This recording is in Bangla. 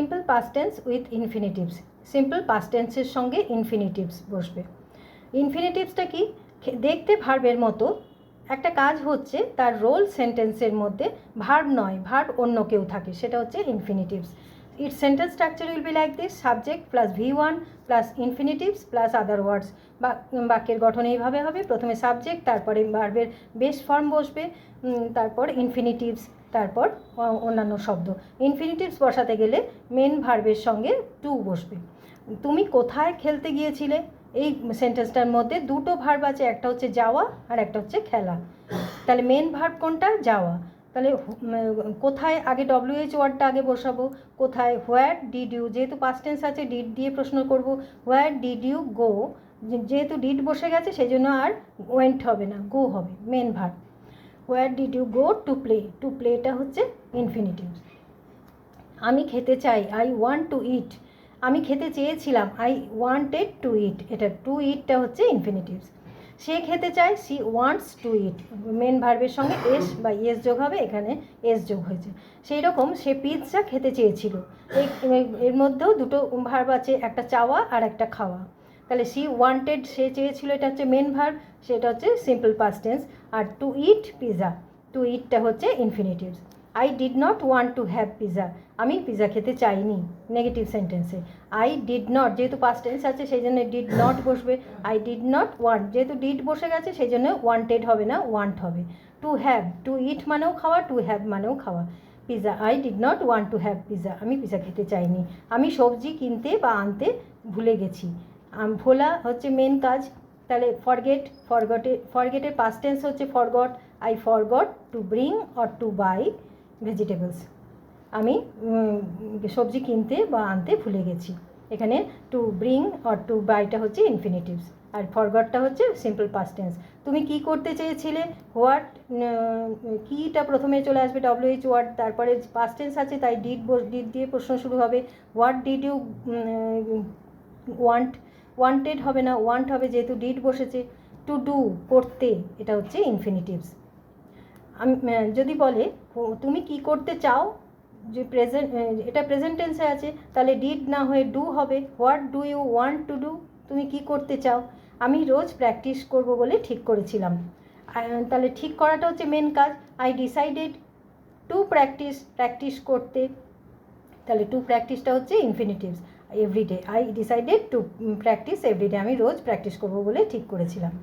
Simple past tense with infinitives. Simple past টেন্সের সঙ্গে ইনফিনিটিভস বসবে। ইনফিনিটিভসটা কি? দেখতে ভার্বের মতো, একটা কাজ হচ্ছে, তার রোল সেন্টেন্সের মধ্যে ভার্ব নয়, ভার্ব অন্য কেউ থাকে, সেটা হচ্ছে infinitives. It's sentence structure will be like this: subject plus V1 plus infinitives plus other words. বাক্যের গঠন এইভাবে হবে: প্রথমে সাবজেক্ট, তারপরে ভার্বের বেস ফর্ম বসবে, তারপর ইনফিনিটিভস, তারপর অন্যান্য শব্দ। ইনফিনিটিভস বসাতে গেলে মেন ভার্বের সঙ্গে টু বসবে। তুমি কোথায় খেলতে গিয়েছিলে? এই সেন্টেন্সটার মধ্যে দুটো ভার্ব আছে, একটা হচ্ছে যাওয়া আর একটা হচ্ছে খেলা। তাহলে মেন ভার্ব কোনটা? যাওয়া। তাহলে কোথায় আগে WH ওয়ার্ডটা আগে বসাবো। কোথায়? হোয়ার ডিড ইউ, যেহেতু পাস্ট টেন্স আছে ডিড দিয়ে প্রশ্ন করব। হোয়ার ডিড ইউ গো, যেহেতু ডিড বসে গেছে সেই জন্য আর ওয়েন্ট হবে না, গো হবে main verb. Where did you go to play, to প্লেটা হচ্ছে ইনফিনিটিভস। আমি খেতে চাই, আই ওয়ান্ট টু ইট। আমি খেতে চেয়েছিলাম, আই ওয়ান্টেড টু ইট, এটা টু ইটটা হচ্ছে ইনফিনিটিভস। সে খেতে চায়, she wants to eat, main ভার্বের সঙ্গে এস বা ইয়েস যোগ হবে, এখানে এস যোগ হয়েছে। সেই রকম সে পিৎজা খেতে চেয়েছিল, এর মধ্যেও দুটো ভার্ব আছে, একটা চাওয়া আর একটা খাওয়া। তাহলে সি ওয়ান্টেড, সে চেয়েছিল, এটা হচ্ছে মেন ভার্ব, সেটা হচ্ছে সিম্পল পাস্ট টেন্স। আর টু ইট পিৎজা, টু ইটটা হচ্ছে infinitives. I did not want to have pizza, আমি পিৎজা খেতে চাইনি, নেগেটিভ সেন্টেন্সে। আই ডিড নট, যেহেতু পাস্ট টেন্স আছে সেই জন্য ডিড নট বসবে। আই ডিড নট ওয়ান্ট, যেহেতু ডিড বসে গেছে সেই জন্য ওয়ান্টেড হবে না, ওয়ান্ট হবে। টু হ্যাভ, টু ইট মানেও খাওয়া, টু হ্যাভ মানেও খাওয়া। Pizza, I did not want to have pizza, আমি পিৎজা খেতে চাইনি। আমি সবজি কিনতে বা আনতে ভুলে গেছি, ভোলা হচ্ছে মেন কাজ। তাহলে ফরগেট, ফরগেটের পাস্ট টেন্স হচ্ছে forgot. I forgot to bring or to buy vegetables, আমি সবজি কিনতে বা আনতে ভুলে গেছি। এখানে টু ব্রিং অর টু বাইটা হচ্ছে ইনফিনিটিভস, আর ফরগটটা হচ্ছে সিম্পল পাস্ট টেন্স। তুমি কি করতে চেয়েছিলে? হোয়াট, কিটা প্রথমে চলে আসবে WH ওয়ার্ড, তারপরে পাস্ট টেন্স আছে তাই ডিড দিয়ে প্রশ্ন শুরু হবে। What did you want, wanted হবে না, ওয়ান্ট হবে, যেহেতু ডিড বসেছে। টু ডু, করতে, এটা হচ্ছে ইনফিনিটিভস। যদি বলে তুমি কি করতে চাও, যে প্রেজেন্ট, এটা প্রেজেন্ট টেন্সে আছে, তাহলে ডিড না হয়ে ডু হবে। What do you want to do, তুমি কি করতে চাও? আমি রোজ প্র্যাকটিস করব বলে ঠিক করেছিলাম, তাহলে ঠিক করাটা হচ্ছে মেন কাজ। আই ডিসাইডেড টু প্র্যাকটিস করতে, তাহলে টু প্র্যাকটিসটা হচ্ছে infinitives. Everyday, I decided to practice everyday, আমি রোজ প্র্যাকটিস করব বলে ঠিক করেছিলাম।